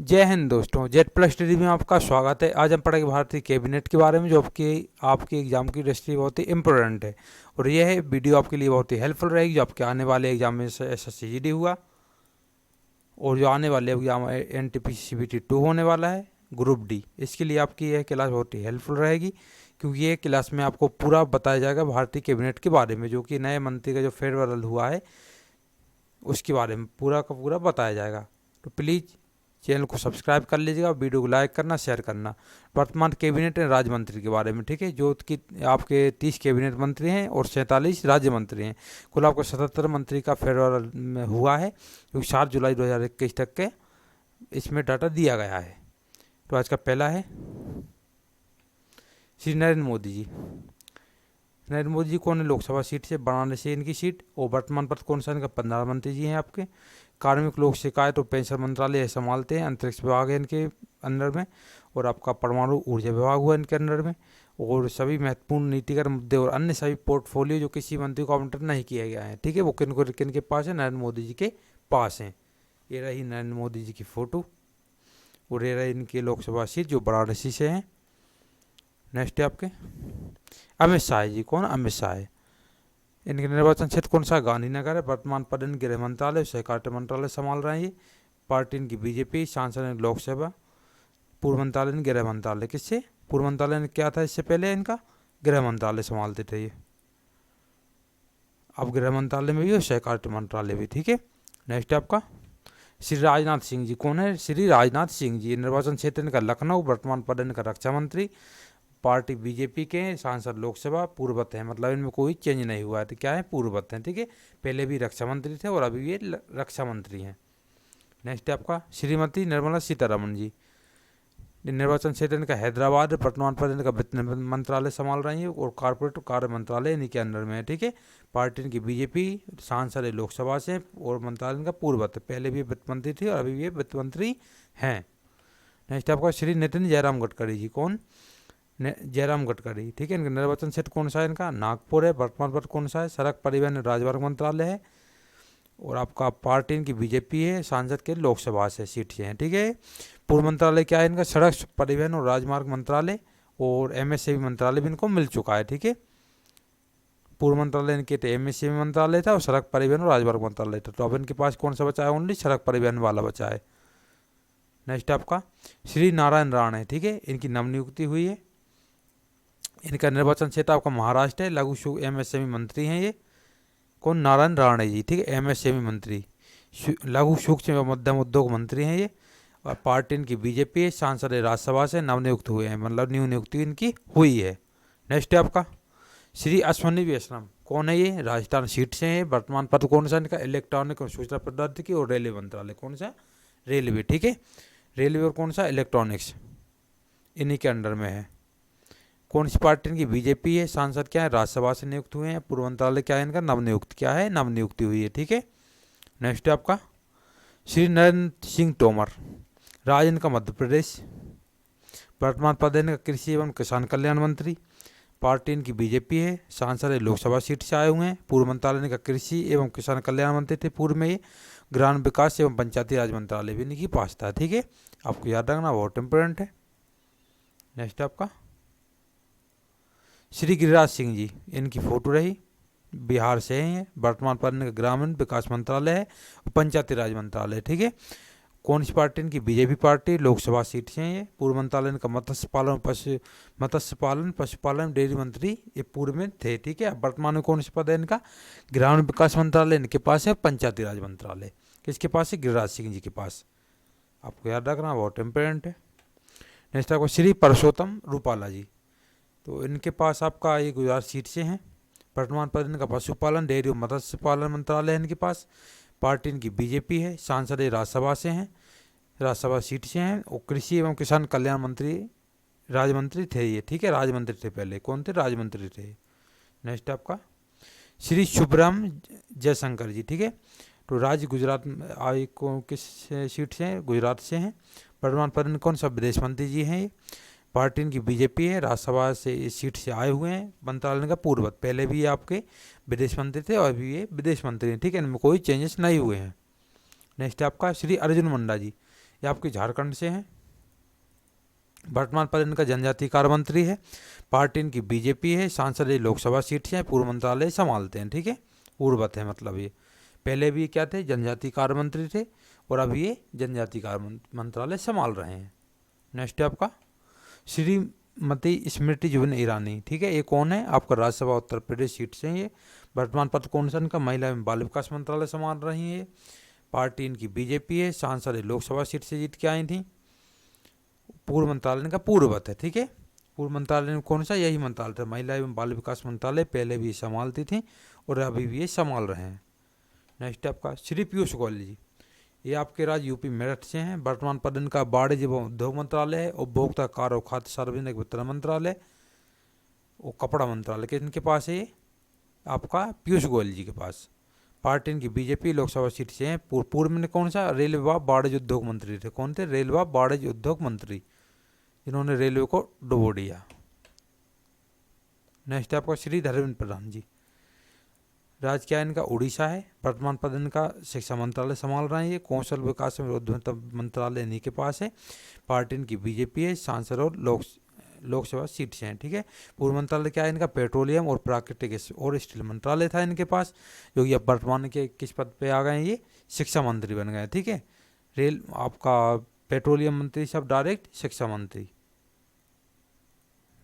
जय हिंद दोस्तों, Z plus study में आपका स्वागत है। आज हम पढ़ेंगे भारतीय कैबिनेट के बारे में, जो आपके एग्जाम की दृष्टि बहुत ही इंपॉर्टेंट है। और यह वीडियो आपके लिए बहुत ही हेल्पफुल रहेगी, जो आपके आने वाले एग्जाम में SSCGD हुआ और जो आने वाले एग्जाम NTPC CBT 2 होने वाला है, ग्रुप डी, इसके लिए आपकी यह क्लास बहुत ही हेल्पफुल रहेगी। क्योंकि ये क्लास में आपको पूरा बताया जाएगा भारतीय कैबिनेट के बारे में, जो कि नए मंत्री का जो फेरबदल हुआ है उसके बारे में पूरा का पूरा बताया जाएगा। तो प्लीज़ चैनल को सब्सक्राइब कर लीजिएगा, वीडियो को लाइक करना, शेयर करना। वर्तमान कैबिनेट एंड राज्य मंत्री के बारे में, ठीक है, जो कि आपके 30 कैबिनेट मंत्री हैं और 47 राज्य मंत्री हैं। कुल आपको 77 मंत्री का फेरबदल हुआ है, जो 7 जुलाई 2021 तक के इसमें डाटा दिया गया है। तो आज का पहला है श्री नरेंद्र मोदी जी। नरेंद्र मोदी जी कौन है? लोकसभा सीट से, वाराणसी इनकी सीट। और वर्तमान पद कौन सा? इनका प्रधानमंत्री जी हैं आपके। कार्मिक लोक शिकायत और पेंशन मंत्रालय संभालते हैं। अंतरिक्ष विभाग है इनके अंडर में। और आपका परमाणु ऊर्जा विभाग हुआ इनके अंडर में। और सभी महत्वपूर्ण नीतिगत मुद्दे और अन्य सभी पोर्टफोलियो जो किसी मंत्री को आवंटित नहीं किया गया है, ठीक है, वो किन के पास है? नरेंद्र मोदी जी के पास हैं। ये रही नरेंद्र मोदी जी की फ़ोटो और ये रही इनकी लोकसभा सीट जो वाराणसी से हैं। नेक्स्ट है आपके अमित शाह जी। कौन? अमित शाह है। इनके निर्वाचन क्षेत्र कौन सा? गांधीनगर है। वर्तमान पद इन गृह मंत्रालय, सहकारिता मंत्रालय संभाल रहे हैं ये। पार्टी इनकी बीजेपी। सांसद लोकसभा। पूर्व मंत्रालय गृह मंत्रालय। किससे? पूर्व मंत्रालय ने क्या था इससे पहले? इनका गृह मंत्रालय संभालते थे ये। अब गृह मंत्रालय में भी और सहकारिता मंत्रालय भी, ठीक है। नेक्स्ट आपका श्री राजनाथ सिंह जी। कौन है? श्री राजनाथ सिंह जी। निर्वाचन क्षेत्र इनका लखनऊ। वर्तमान पद इनका रक्षा मंत्री। पार्टी बीजेपी के हैं। सांसद लोकसभा। पूर्ववत हैं, मतलब इनमें कोई चेंज नहीं हुआ है। तो क्या है? पूर्ववत हैं, ठीक है। पहले भी रक्षा मंत्री थे और अभी ये रक्षा मंत्री हैं। नेक्स्ट है आपका श्रीमती निर्मला सीतारमण जी। निर्वाचन क्षेत्र इनका हैदराबाद। वर्तमान पर इनका वित्त मंत्रालय संभाल रही है और कॉर्पोरेट कार्य मंत्रालय इन्हीं के अंडर में है, ठीक है। पार्टी इनकी बीजेपी। सांसद लोकसभा से और मंत्रालय इनका पूर्ववत। पहले भी वित्त मंत्री थे और अभी भी वित्त मंत्री हैं। नेक्स्ट आपका श्री नितिन जयराम गडकरी जी। कौन? जयराम गडकरी, ठीक है। इनका निर्वाचन क्षेत्र कौन सा है? इनका नागपुर है। वर्तमान पद कौन सा है? सड़क परिवहन राजमार्ग मंत्रालय है। और आपका पार्टी इनकी बीजेपी है। सांसद के लोकसभा से सीट से हैं, ठीक है। पूर्व मंत्रालय क्या है इनका? सड़क परिवहन और राजमार्ग मंत्रालय। और MSME मंत्रालय भी इनको मिल चुका है, ठीक है। पूर्व मंत्रालय इनके MSME मंत्रालय था और सड़क परिवहन और राजमार्ग मंत्रालय था। तो अब इनके पास कौन सा बचा है? ओनली सड़क परिवहन वाला बचा है। नेक्स्ट आपका श्री नारायण राणे है, ठीक है। इनकी नवनियुक्ति हुई है। इनका निर्वाचन क्षेत्र आपका महाराष्ट्र है। लघु MSME मंत्री हैं ये। कौन? नारायण राणे जी, ठीक है। MSME मंत्री, लघु सूक्ष्म एवं मध्यम उद्योग मंत्री हैं ये। और पार्टी इनकी बीजेपी है। सांसद राज्यसभा से नवनियुक्त हुए हैं, मतलब न्यू नियुक्ति इनकी हुई है। नेक्स्ट है आपका श्री अश्वनी वैष्णव। कौन है ये? राजस्थान सीट से हैं। वर्तमान पद कौन सा इनका? इलेक्ट्रॉनिक और सूचना प्रौद्योगिकी और रेलवे मंत्रालय। कौन सा? रेलवे, ठीक है। रेलवे और कौन सा? इलेक्ट्रॉनिक्स, इन्हीं के अंडर में है। कौन सी पार्टी इनकी? बीजेपी है। सांसद क्या है? राज्यसभा से नियुक्त हुए हैं। पूर्व मंत्रालय क्या है इनका? नवनियुक्त, क्या है? नवनियुक्ति हुई है, ठीक है। नेक्स्ट है आपका श्री नरेंद्र सिंह तोमर। राज्य इनका मध्य प्रदेश। वर्तमान पद इनका कृषि एवं किसान कल्याण मंत्री। पार्टी इनकी बीजेपी है। सांसद लोकसभा सीट से आए हुए हैं। पूर्व मंत्रालय इनका कृषि एवं किसान कल्याण मंत्री थे पूर्व में ये। ग्राम विकास एवं पंचायती राज मंत्रालय भी इनकी पास था, ठीक है। आपको याद रखना, बहुत इंपॉर्टेंट है। नेक्स्ट आपका श्री गिरिराज सिंह जी। इनकी फोटो रही, बिहार से हैं। वर्तमान पर इनका ग्रामीण विकास मंत्रालय है और पंचायती राज मंत्रालय, ठीक है। कौन सी पार्टी इनकी? BJP party. लोकसभा सीट से हैं ये। पूर्व मंत्रालय इनका मत्स्य पालन पशुपालन डेयरी मंत्री ये पूर्व में थे, ठीक है। अब वर्तमान में कौन सा पद है इनका? ग्रामीण विकास मंत्रालय इनके पास है। पंचायती राज मंत्रालय किसके पास है? गिरिराज सिंह जी के पास। आपको याद रखना, बहुत इंपॉर्टेंट है। नेक्स्ट आपको श्री परसोत्तम रूपाला जी। तो इनके पास आपका ये गुजरात सीट से हैं। वर्तमान पद इनका पशुपालन डेयरी और मत्स्य पालन मंत्रालय है इनके पास। पार्टी इनकी बीजेपी है। सांसद राज्यसभा से हैं, राज्यसभा सीट से हैं। और कृषि एवं किसान कल्याण मंत्री, राज्य मंत्री थे ये, ठीक है। राज्य मंत्री थे पहले। कौन थे? राज्य मंत्री थे। नेक्स्ट आपका श्री सुब्रह्म जयशंकर जी, ठीक है। तो राज्य गुजरात आय को किस सीट से हैं? गुजरात से हैं। वर्तमान पद कौन सा? विदेश मंत्री जी हैं ये। पार्टी इनकी बीजेपी है। राज्यसभा से इस सीट से आए हुए हैं। मंत्रालय का पूर्ववत, पहले भी ये आपके विदेश मंत्री थे और अभी ये विदेश मंत्री हैं, ठीक है। इनमें कोई चेंजेस नहीं हुए हैं। नेक्स्ट आपका श्री अर्जुन मुंडा जी। ये आपके झारखंड से हैं। वर्तमान पद इनका जनजातीय कार्य मंत्री है। पार्टी इनकी बीजेपी है। सांसद ये लोकसभा सीट से हैं। पूर्व मंत्रालय संभालते हैं, ठीक है, पूर्ववत है मतलब ये। पहले भी ये क्या थे, जनजातीय कार्य मंत्री थे, और अभी ये जनजातीय कार्य मंत्रालय संभाल रहे हैं। नेक्स्ट है आपका श्रीमती स्मृति जुबिन ईरानी, ठीक है, ये कौन है, आपका राज्यसभा उत्तर प्रदेश सीट से ये। वर्तमान पद कौन सा इनका, महिला एवं बाल विकास मंत्रालय संभाल रही है। पार्टी इनकी बीजेपी है। सांसद लोकसभा सीट से जीत के आई थी। पूर्व मंत्रालय का पूर्ववत है, ठीक है। पूर्व मंत्रालय में कौन सा, यही मंत्रालय था, महिला एवं बाल विकास मंत्रालय, पहले भी संभालती थी और अभी भी ये संभाल रहे हैं। नेक्स्ट आपका श्री पीयूष गोयल जी, ये आपके राज्य यूपी मेरठ से हैं। वर्तमान पद इनका वाणिज्य एवं उद्योग मंत्रालय है। उपभोक्ता कार्य और खाद्य सार्वजनिक वितरण मंत्रालय और कपड़ा मंत्रालय के इनके पास है, आपका पीयूष गोयल जी के पास। पार्टी इनकी बीजेपी, लोकसभा सीट से हैं। पूर्व में कौन सा, रेलवे व वाणिज्य उद्योग मंत्री थे। कौन थे, रेलवे व वाणिज्य उद्योग मंत्री, जिन्होंने रेलवे को डुबो दिया। नेक्स्ट आपका श्री धर्मेंद्र प्रधान जी, राज्य क्या इनका, उड़ीसा है। वर्तमान पद इनका शिक्षा मंत्रालय संभाल रहे हैं। ये कौशल विकास एवं उद्यमिता मंत्रालय इन्हीं के पास है। पार्टी इनकी बीजेपी है। सांसद और लोकसभा सीट से हैं, ठीक है। पूर्व मंत्रालय क्या है इनका, पेट्रोलियम और प्राकृतिक गैस और स्टील मंत्रालय था इनके पास, जो कि अब वर्तमान के किस पद पे आ गए हैं, ये शिक्षा मंत्री बन गए, ठीक है। रेल आपका पेट्रोलियम मंत्री सब डायरेक्ट शिक्षा मंत्री।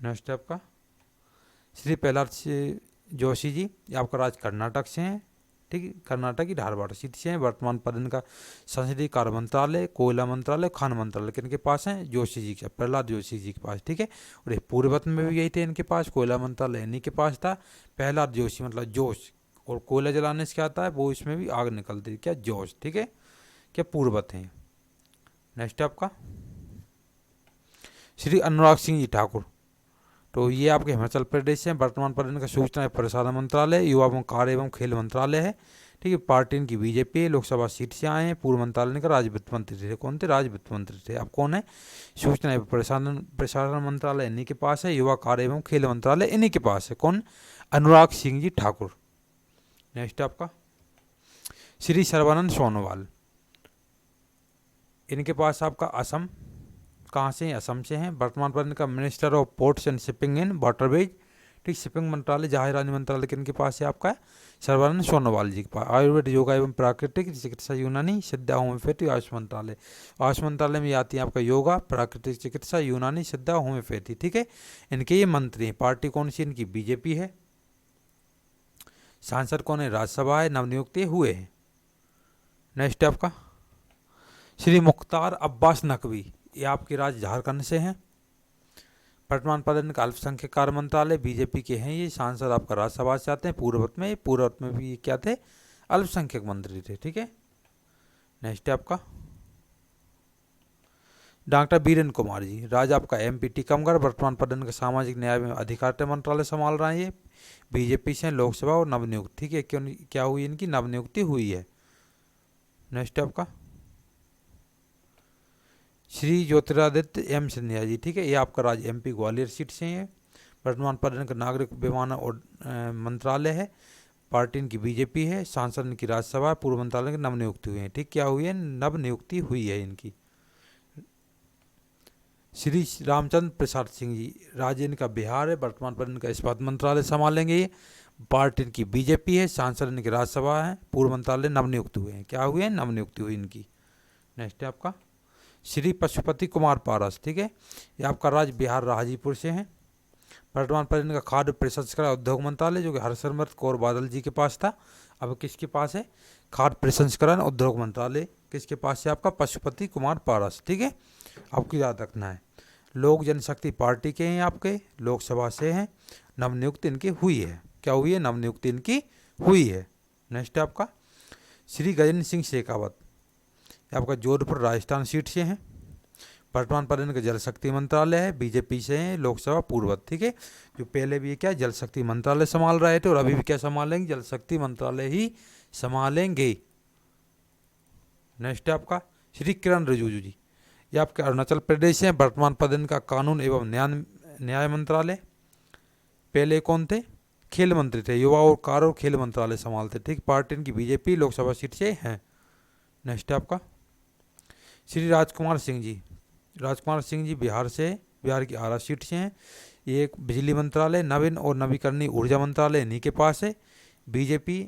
नेक्स्ट आपका श्री प्रहलाद जोशी जी, ये आपका राज्य कर्नाटक से हैं, ठीक है, कर्नाटक की धारवाड़ सीट से हैं। वर्तमान पद इनका संसदीय कार्य मंत्रालय, कोयला मंत्रालय, खान मंत्रालय किनके पास हैं, जोशी जी के, प्रहलाद जोशी जी के पास, ठीक है। और ये पूर्ववत में भी यही थे इनके पास, कोयला मंत्रालय इन्हीं के पास था। प्रहलाद जोशी मतलब जोश, और कोयला जलाने से क्या आता है, वो इसमें भी आग निकलती है, क्या, जोश, ठीक है, क्या पूर्ववत हैं। नेक्स्ट आपका श्री अनुराग सिंह जी ठाकुर, तो ये आपके हिमाचल प्रदेश से हैं। वर्तमान पर इनका सूचना एवं प्रसारण मंत्रालय, युवा एवं कार्य एवं खेल मंत्रालय है, ठीक है। पार्टी इनकी बीजेपी, लोकसभा सीट से आए हैं। पूर्व मंत्रालय का राज्य वित्त मंत्री थे। कौन थे, राज्य वित्त मंत्री थे। अब कौन है, सूचना एवं प्रसारण मंत्रालय इन्हीं के पास है। युवा कार्य एवं खेल मंत्रालय इन्हीं के पास है। कौन, अनुराग सिंह जी ठाकुर। नेक्स्ट आपका श्री सर्बानंद सोनोवाल, इनके पास आपका असम, कहाँ से, असम से हैं। वर्तमान पर इनका minister of ports and shipping in waterways, ठीक, शिपिंग मंत्रालय, जहाजरानी मंत्रालय के इनके पास है आपका सर्बानंद सोनोवाल जी के पास। आयुर्वेद, योगा एवं प्राकृतिक चिकित्सा, यूनानी, सिद्धा, होम्योपैथी, आयुष मंत्रालय। आयुष मंत्रालय में आती है आपका योगा, प्राकृतिक चिकित्सा, यूनानी, सिद्धा, होम्योपैथी, ठीक है, इनके ये मंत्री हैं। पार्टी कौन सी इनकी, बीजेपी है। सांसद कौन है, राज्यसभा है, नवनियुक्त हुए हैं। नेक्स्ट आपका श्री मुख्तार अब्बास नकवी, ये आपके राज्य झारखंड से हैं। वर्तमान पद इनका अल्पसंख्यक कार्य मंत्रालय, बीजेपी के हैं ये। सांसद आपका राज्यसभा से आते हैं। पूर्ववत में भी ये क्या थे, अल्पसंख्यक मंत्री थे, ठीक है। नेक्स्ट है आपका डॉक्टर बीरेन कुमार जी, राज्य आपका एमपी टीकमगढ़। वर्तमान पद इनका सामाजिक न्याय एवं अधिकारिता मंत्रालय संभाल रहे हैं ये। बीजेपी से लोकसभा और नवनियुक्त, ठीक है, क्यों क्या हुई इनकी, नवनियुक्ति हुई है। नेक्स्ट आपका श्री ज्योतिरादित्य एम सिंधिया जी, ठीक है, ये आपका राज्य एमपी ग्वालियर सीट से है। वर्तमान पद इनका नागरिक विमानन और मंत्रालय है। पार्टी इनकी बीजेपी है। सांसद इनकी राज्यसभा। पूर्व मंत्रालय की नवनियुक्ति हुई है, ठीक, क्या हुई है, नवनियुक्ति हुई है इनकी। श्री रामचंद्र प्रसाद सिंह जी, राज्य इनका बिहार है। वर्तमान पद इनका इस्पात मंत्रालय संभालेंगे ये। पार्टी इनकी बीजेपी है। सांसद इनकी राज्यसभा है। पूर्व मंत्रालय नवनियुक्त हुए हैं, क्या हुए हैं, नवनियुक्ति हुई इनकी। नेक्स्ट है आपका श्री पशुपति कुमार पारस, ठीक है, ये आपका राज्य बिहार हाजीपुर से हैं। वर्तमान पर इनका खाद्य प्रसंस्करण उद्योग मंत्रालय, जो कि हरसिमरत कौर बादल जी के पास था, अब किसके पास है, खाद्य प्रसंस्करण उद्योग मंत्रालय किसके पास है, आपका पशुपति कुमार पारस, ठीक है, आपको याद रखना है। लोक जनशक्ति पार्टी के हैं, आपके लोकसभा से हैं। नवनियुक्ति इनकी हुई है, क्या हुई है, नवनियुक्ति इनकी हुई है। नेक्स्ट है आपका श्री गजेंद्र सिंह शेखावत, आपका जोधपुर राजस्थान सीट से हैं। वर्तमान पर इनका जल शक्ति मंत्रालय है। बीजेपी से हैं। लोकसभा पूर्ववत, ठीक है, जो पहले भी क्या जल शक्ति मंत्रालय संभाल रहे थे और अभी भी क्या संभालेंगे, जल शक्ति मंत्रालय ही संभालेंगे। नेक्स्ट है आपका श्री किरण रिजिजू जी, ये आपके अरुणाचल प्रदेश हैं। वर्तमान पद इनका कानून एवं न्याय मंत्रालय। पहले कौन थे, खेल मंत्री थे, युवा और कार्य और खेल मंत्रालय संभालते, ठीक। पार्टी इनकी बीजेपी, लोकसभा सीट से हैं। नेक्स्ट है आपका श्री राजकुमार सिंह जी, राजकुमार सिंह जी बिहार की आरा सीट से हैं। ये एक बिजली मंत्रालय, नवीन और नवीकरणीय ऊर्जा मंत्रालय इन्हीं के पास है। बीजेपी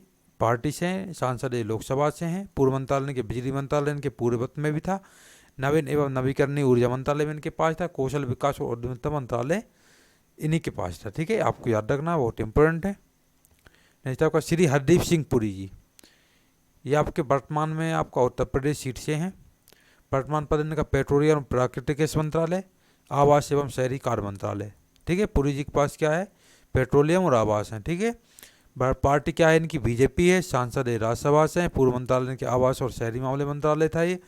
पार्टी से हैं, सांसद ये लोकसभा से हैं। पूर्व मंत्रालय के बिजली मंत्रालय इनके पूर्ववत में भी था। नवीन एवं नवीकरणीय ऊर्जा मंत्रालय में इनके पास था। कौशल विकास और उद्यमिता मंत्रालय इन्हीं के पास था। ठीक है, आपको याद रखना बहुत इंपॉर्टेंट है। नेक्स्ट आपका श्री हरदीप सिंह पुरी जी, ये आपके वर्तमान में आपका उत्तर प्रदेश सीट से हैं। वर्तमान पद इनका पेट्रोलियम और प्राकृतिक गैस मंत्रालय, आवास एवं शहरी कार्य मंत्रालय। ठीक है, पुरी जी के पास क्या है, पेट्रोलियम और आवास है। ठीक है, पार्टी क्या है इनकी, बीजेपी है। सांसद है राज्यसभा से हैं। पूर्व मंत्रालय इनके आवास और शहरी मामले मंत्रालय था। ये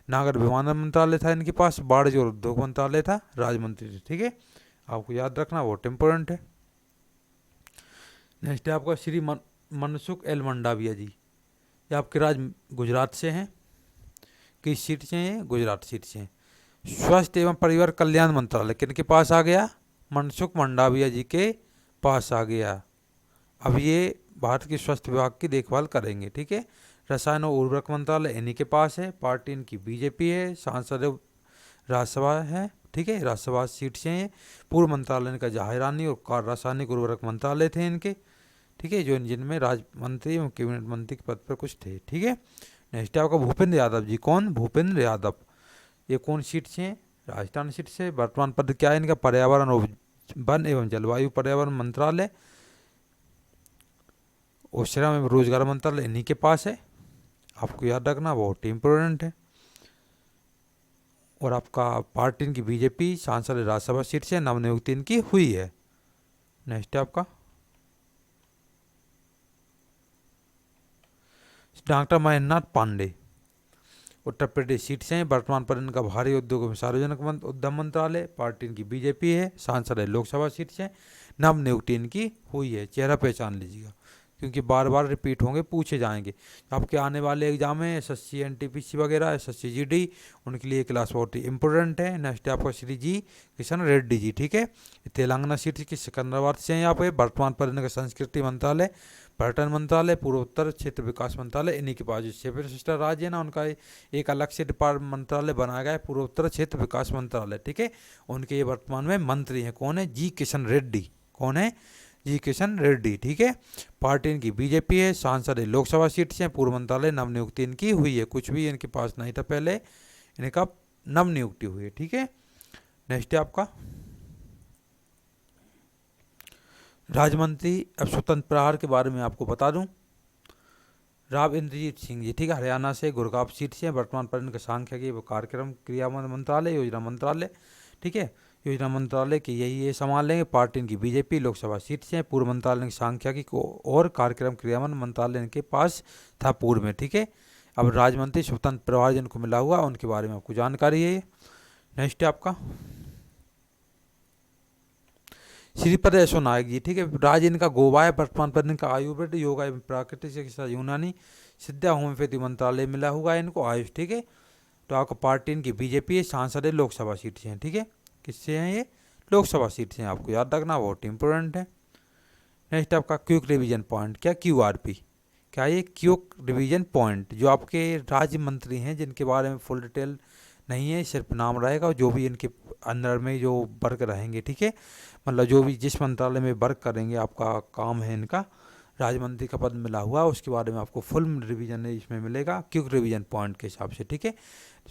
नागर विमानन मंत्रालय था इनके पास। वाणिज्य और उद्योग मंत्रालय था, राज्य मंत्री थे। ठीक है, आपको याद रखना बहुत इंपॉर्टेंट है। नेक्स्ट है आपका श्री मनसुख एल मंडाविया जी, ये आपके राज्य गुजरात से हैं। किस सीट से हैं, गुजरात सीट से हैं। स्वास्थ्य एवं परिवार कल्याण मंत्रालय किनके पास आ गया, मनसुख मंडाविया जी के पास आ गया। अब ये भारत के स्वास्थ्य विभाग की देखभाल करेंगे। ठीक है, रसायन और उर्वरक मंत्रालय इन्हीं के पास है। पार्टी इनकी बीजेपी है। सांसद राज्यसभा है। ठीक है, राज्यसभा सीट से हैं। पूर्व मंत्रालय इनका जाहिरानी और रासायनिक उर्वरक मंत्रालय थे इनके। ठीक है, जो जिनमें राज्य मंत्री एवं कैबिनेट मंत्री के पद पर कुछ थे। ठीक है, नेक्स्ट आपका भूपेंद्र यादव जी, कौन, भूपेंद्र यादव, ये कौन सीट से हैं, राजस्थान सीट से। वर्तमान पद क्या है इनका, पर्यावरण और वन एवं जलवायु पर्यावरण मंत्रालय और श्रम एवं रोजगार मंत्रालय इन्हीं के पास है। आपको याद रखना बहुत इंपॉर्टेंट है। और आपका पार्टी इनकी बीजेपी, सांसद राज्यसभा सीट से नवनियुक्ति इनकी हुई है। नेक्स्ट है आपका डॉक्टर महेंद्रनाथ पांडे, उत्तर प्रदेश सीट से हैं। वर्तमान पर इनका भारी उद्योग एवं सार्वजनिक उद्यम मंत्रालय। पार्टी इनकी बीजेपी है। सांसद है लोकसभा सीट से। नवनियुक्ति इनकी हुई है। चेहरा पहचान लीजिएगा क्योंकि बार बार रिपीट होंगे, पूछे जाएंगे। आपके आने वाले एग्जाम में एसएससी एनटीपीसी वगैरह, एसएससी जीडी, उनके लिए क्लास बहुत ही इंपॉर्टेंट है। नेक्स्ट आपका श्री जी किशन रेड्डी जी। ठीक है, तेलंगाना सीट की सिकंदराबाद से हैं यहाँ पे। वर्तमान पर इनका संस्कृति मंत्रालय, पर्यटन मंत्रालय, पूर्वोत्तर क्षेत्र विकास मंत्रालय इन्हीं के पास। जो सेवन सिस्टर राज्य है ना, उनका एक अलग से डिपार्टमेंट मंत्रालय बनाया गया है, पूर्वोत्तर क्षेत्र विकास मंत्रालय। ठीक है, उनके ये वर्तमान में मंत्री हैं। कौन है, जी किशन रेड्डी। कौन है, जी किशन रेड्डी। ठीक है, पार्टी इनकी बीजेपी है। सांसद है लोकसभा सीट से। पूर्व मंत्रालय नवनियुक्ति इनकी हुई है। कुछ भी इनके पास नहीं था पहले, इनका नवनियुक्ति हुई है। ठीक है, नेक्स्ट है आपका राज्य मंत्री। अब स्वतंत्र प्रभार के बारे में आपको बता दूं, राव इंद्रजीत सिंह जी। ठीक है, हरियाणा से, गुड़गांव सीट से। वर्तमान पर इनका सांख्यिकी व कार्यक्रम क्रिया मंत्रालय, योजना मंत्रालय। ठीक है, योजना मंत्रालय की ये संभाल लेंगे। पार्टी इनकी बीजेपी, लोकसभा सीट से। पूर्व मंत्रालय सांख्यिकी को और कार्यक्रम क्रियान्वयन मंत्रालय इनके पास था पूर्व में। ठीक है, अब राज्य मंत्री स्वतंत्र प्रभार जिनको मिला हुआ उनके बारे में आपको जानकारी है। नेक्स्ट है आपका श्रीपद यशो नायक जी। ठीक है, राज्य इनका गोवा है। वर्तमान पर इनका आयुर्वेद, योगा एवं प्राकृतिक चिकित्सा, यूनानी, सिद्धा, होम्योपैथी मंत्रालय मिला हुआ है इनको, आयुष। ठीक है, तो आपका पार्टी इनकी बीजेपी है। सांसद है लोकसभा सीट से हैं। ठीक है, किससे हैं ये, लोकसभा सीट से हैं। आपको याद रखना बहुत इंपॉर्टेंट है। नेक्स्ट आपका क्विक रिवीजन पॉइंट, क्या, क्यूआरपी, क्या ये क्विक रिवीजन पॉइंट, जो आपके राज्य मंत्री हैं जिनके बारे में फुल डिटेल नहीं है, सिर्फ नाम रहेगा, जो भी इनके अंदर में जो वर्क रहेंगे। ठीक है, मतलब जो भी जिस मंत्रालय में वर्क करेंगे, आपका काम है इनका, राज्य मंत्री का पद मिला हुआ है, उसके बारे में आपको फुल रिवीजन इसमें मिलेगा क्विक रिवीजन पॉइंट के हिसाब से। ठीक है,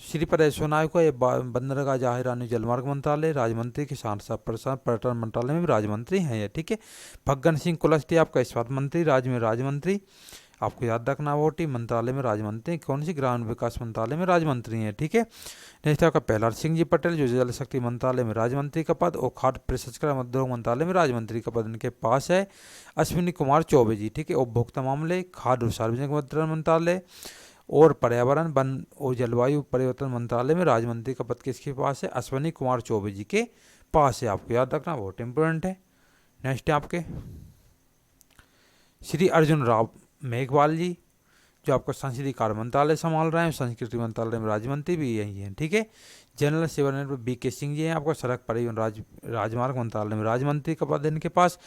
श्रीपद यशो नायक को ये बंदरगाह, जाहिरानी, जलमार्ग मंत्रालय राज्य मंत्री के साथ साथ पर्यटन मंत्रालय में भी राज्य मंत्री हैं ये। ठीक है, फग्गन सिंह कुलस्ते आपका इस्पात मंत्री, राज्य में राज्य मंत्री। आपको याद रखना वोटी मंत्रालय में राज्य मंत्री, कौन सी, ग्रामीण विकास मंत्रालय में राज्य मंत्री हैं। ठीक है, नेक्स्ट आपका प्रहलाद सिंह जी पटेल, जो जल शक्ति मंत्रालय में राज्य मंत्री का पद और खाद्य प्रसंस्करण उद्योग मंत्रालय में राज्य मंत्री का पद इनके पास है। अश्विनी कुमार चौबे जी। ठीक है, उपभोक्ता मामले, खाद्य और सार्वजनिक वितरण मंत्रालय और पर्यावरण, वन और जलवायु परिवर्तन मंत्रालय में राज्य मंत्री का पद किसके पास है, अश्विनी कुमार चौबे जी के पास है। आपको याद रखना बहुत इंपॉर्टेंट है। नेक्स्ट है आपके श्री अर्जुन राव मेघवाल जी, जो आपका संसदीय कार्य मंत्रालय संभाल रहे हैं। संस्कृति मंत्रालय में राज्य मंत्री भी यही हैं। ठीक है, जनरल सेवानिवृत्त बीके सिंह जी हैं। आपका सड़क परिवहन राजमार्ग मंत्रालय में राज्य मंत्री का पद इनके पास।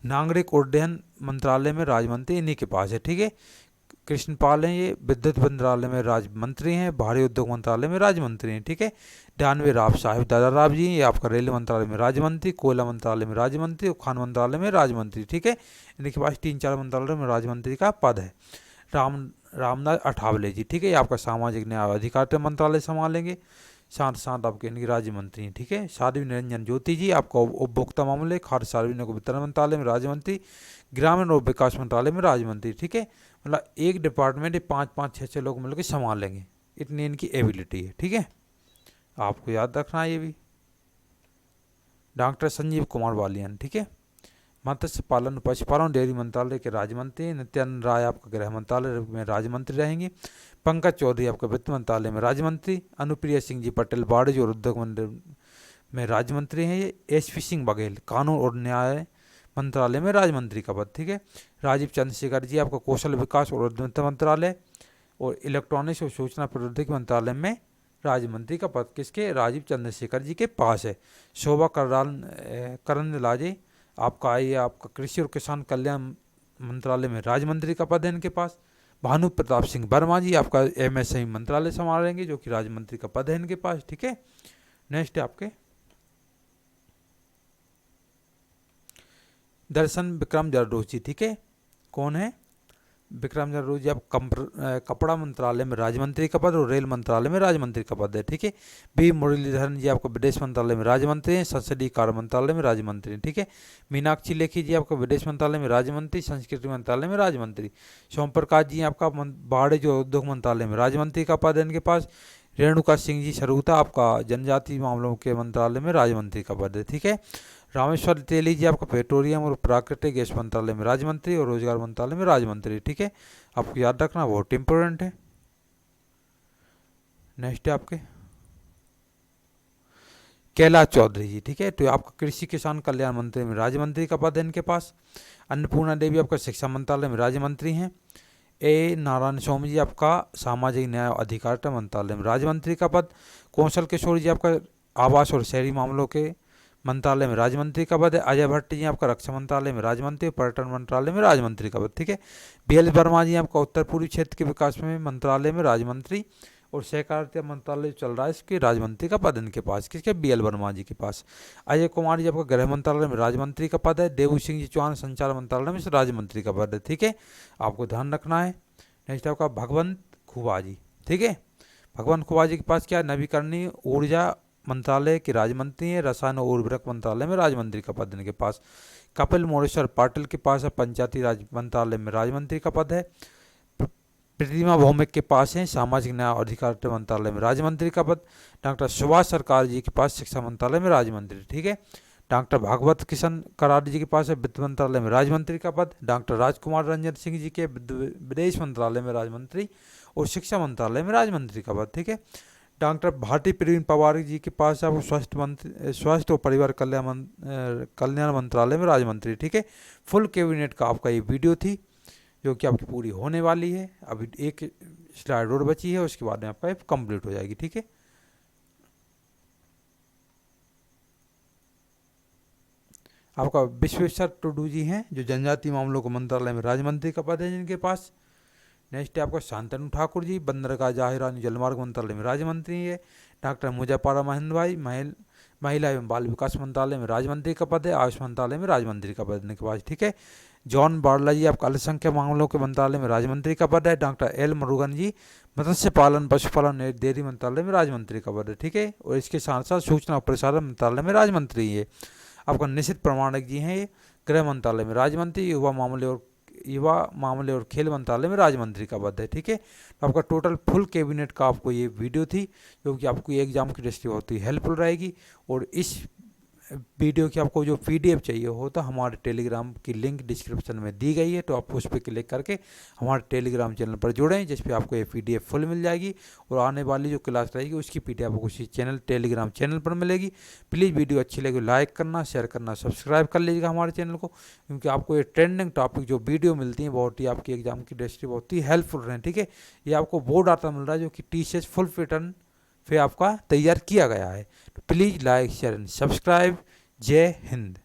नागरिक उड्डयन मंत्रालय में राज्य मंत्री इन्हीं के पास है। ठीक है, कृष्णपाल हैं, ये विद्युत मंत्रालय में राज्य मंत्री हैं, भारी उद्योग मंत्रालय में राज्य मंत्री हैं। ठीक है। दानवे राव साहिब दादा राव जी, ये आपका रेल मंत्रालय में राज्य मंत्री, कोयला मंत्रालय में राज्य मंत्री और खान मंत्रालय में राज्य मंत्री। ठीक है। इनके पास 3-4 मंत्रालय में राज्य मंत्री का पद है। रामनाथ अठावले जी, ठीक है, ये आपका सामाजिक न्याय और अधिकारिता मंत्रालय संभालेंगे, साथ साथ आपके इनके राज्य मंत्री हैं। ठीक है। साध्वी निरंजन ज्योति जी आपका उपभोक्ता मामले, खाद्य सार्वजनिक वितरण मंत्रालय में राज्य मंत्री, ग्रामीण और विकास मंत्रालय में राज्य मंत्री। ठीक है। मतलब एक डिपार्टमेंट 5-5, 6-6 लोग मिलकर संभालेंगे, इतनी इनकी एबिलिटी है। ठीक है। आपको याद रखना है ये भी। डॉक्टर संजीव कुमार बालियान, ठीक है, मत्स्य पालन पशुपालन डेयरी मंत्रालय के राज्य मंत्री। नित्यानंद राय आपका गृह मंत्रालय में राज्य मंत्री रहेंगे। पंकज चौधरी आपका वित्त मंत्रालय में राज्य मंत्री। अनुप्रिया सिंह जी पटेल वाणिज्य और उद्योग में राज्य मंत्री हैं। ये एसपी सिंह बघेल कानून और न्याय मंत्रालय में राज्य मंत्री का पद। ठीक है। राजीव चंद्रशेखर जी आपका कौशल विकास और उद्यमिता मंत्रालय और इलेक्ट्रॉनिक्स और सूचना प्रौद्योगिकी मंत्रालय में राज्य मंत्री का पद किसके, राजीव चंद्रशेखर जी के पास है। शोभा करंदलाजे आपका ये आपका कृषि और किसान कल्याण मंत्रालय में राज्य मंत्री का पद है इनके पास। भानु प्रताप सिंह वर्मा जी आपका एमएसएमई मंत्रालय संभालेंगे, जो कि राज्य मंत्री का पद है इनके पास। ठीक है। नेक्स्ट है आपके दर्शन विक्रम जरदोशी जी, ठीक है, कौन है विक्रम जरदोशी जी, आप कपड़ा मंत्रालय में राज्य मंत्री का पद और रेल मंत्रालय में राज्य मंत्री का पद है। ठीक है। बी मुरलीधरन जी आपको विदेश मंत्रालय में राज्य मंत्री हैं, संसदीय कार्य मंत्रालय में राज्य मंत्री हैं। ठीक है। मीनाक्षी लेखी जी आपको विदेश मंत्रालय में राज्य मंत्री, संस्कृति मंत्रालय में राज्य मंत्री। सोम प्रकाश जी आपका वाणिज्य और उद्योग मंत्रालय में राज्य मंत्री का पद है इनके पास। रेणुका सिंह जी सरूता आपका जनजातीय मामलों के मंत्रालय में राज्य मंत्री का पद है। ठीक है। रामेश्वर तेली जी आपका पेट्रोलियम और प्राकृतिक गैस मंत्रालय में राज्य मंत्री और रोजगार मंत्रालय में राज्य मंत्री। ठीक है। आपको याद रखना बहुत इंपॉर्टेंट है। नेक्स्ट है आपके कैलाश चौधरी जी, ठीक है, तो आपका कृषि किसान कल्याण मंत्री में राज्य मंत्री का पद है इनके पास। अन्नपूर्णा देवी आपका शिक्षा मंत्रालय में राज्य मंत्री हैं। ए नारायण स्वामी जी आपका सामाजिक न्याय और अधिकारिता मंत्रालय में राज्य मंत्री का पद। कौशल किशोर जी आपका आवास और शहरी मामलों के मंत्रालय में राज्य मंत्री का पद है। अजय भट्ट जी आपका रक्षा मंत्रालय में राज्य मंत्री, पर्यटन मंत्रालय में राज्य मंत्री का पद। ठीक है। BL वर्मा जी आपका उत्तर पूर्वी क्षेत्र के विकास में मंत्रालय में राज्य मंत्री और सहकारिता मंत्रालय चल रहा है इसके राज्य मंत्री का पद इनके पास, किसके, BL वर्मा जी के पास। अजय कुमार जी आपका गृह मंत्रालय में राज्य मंत्री का पद है। देवू सिंह जी चौहान संचार मंत्रालय में राज्य मंत्री का पद है। ठीक है। आपको ध्यान रखना है। नेक्स्ट आपका भगवंत खुबा जी, ठीक है, भगवंत खुबा जी के पास क्या, नवीकरणीय ऊर्जा मंत्रालय के राज्य मंत्री है। रसायन और उर्वरक मंत्रालय में राज्य मंत्री का पद इनके पास। कपिल मोरेश्वर पाटिल के पास है पंचायती राज मंत्रालय में राज्य मंत्री का पद है। प्रतिमा भौमिक के पास है सामाजिक न्याय और अधिकारिता मंत्रालय में राज्य मंत्री का पद। डॉक्टर सुभाष सरकार जी के पास शिक्षा मंत्रालय में राज्य मंत्री। ठीक है। डॉक्टर भागवत किशन करारी जी के पास है वित्त मंत्रालय में राज्य मंत्री का पद। डॉक्टर राजकुमार रंजन सिंह जी के विदेश मंत्रालय में राज्य मंत्री और शिक्षा मंत्रालय में राज्य मंत्री का पद। ठीक है। डॉक्टर भारती प्रवीण पवार जी के पास आपको स्वास्थ्य और परिवार कल्याण मंत्रालय में राज्य मंत्री। ठीक है। फुल कैबिनेट का आपका ये वीडियो थी जो कि आपकी पूरी होने वाली है। अभी एक स्लाइड और बची है, उसके बाद में आपका कंप्लीट हो जाएगी। ठीक है। आपका विश्वेश्वर टुडू जी हैं जो जनजातीय मामलों के मंत्रालय में राज्य मंत्री का पद है जिनके पास। नेक्स्ट है आपका शांतनु ठाकुर जी बंदरगाह जाहिरानी जलमार्ग मंत्रालय में राज्य मंत्री है। डॉक्टर मुजफ्फरा महंद भाई महिला एवं बाल विकास मंत्रालय में राज्य मंत्री का पद है। आयुष मंत्रालय में राज्य मंत्री का पद इनके पास। ठीक है। जॉन बार्ला जी आपका अल्पसंख्यक मामलों के मंत्रालय में राज्य मंत्री का पद है। डॉक्टर एल मुरुगन जी मत्स्य पालन पशुपालन डेयरी मंत्रालय में राज्य मंत्री का पद है। ठीक है। और इसके साथ साथ सूचना और प्रसारण मंत्रालय में राज्य मंत्री है। आपका निश्चित प्रमाणक जी हैं ये गृह मंत्रालय में राज्य मंत्री, युवा मामले और खेल मंत्रालय में राज्य मंत्री का पद है। ठीक है। तो आपका टोटल फुल कैबिनेट का आपको ये वीडियो थी जो कि आपको एग्जाम की दृष्टि बहुत ही हेल्पफुल रहेगी। और इस वीडियो की आपको जो PDF चाहिए हो तो हमारे टेलीग्राम की लिंक डिस्क्रिप्शन में दी गई है, तो आप उस पर क्लिक करके हमारे टेलीग्राम चैनल पर जुड़ें जिस पे आपको ये PDF फुल मिल जाएगी। और आने वाली जो क्लास रहेगी उसकी PDF आपको उसी टेलीग्राम चैनल पर मिलेगी। प्लीज़ वीडियो अच्छी लगे लाइक करना, शेयर करना, सब्सक्राइब कर लीजिएगा हमारे चैनल को, क्योंकि आपको ये ट्रेंडिंग टॉपिक जो वीडियो मिलती हैं बहुत ही आपकी एग्जाम की दृष्टि बहुत ही हेल्पफुल रहें। ठीक है। ये आपको वो डाटा मिल रहा है जो कि TCS फुल पैटर्न पे आपका तैयार किया गया है। तो please like share and subscribe. जय हिंद।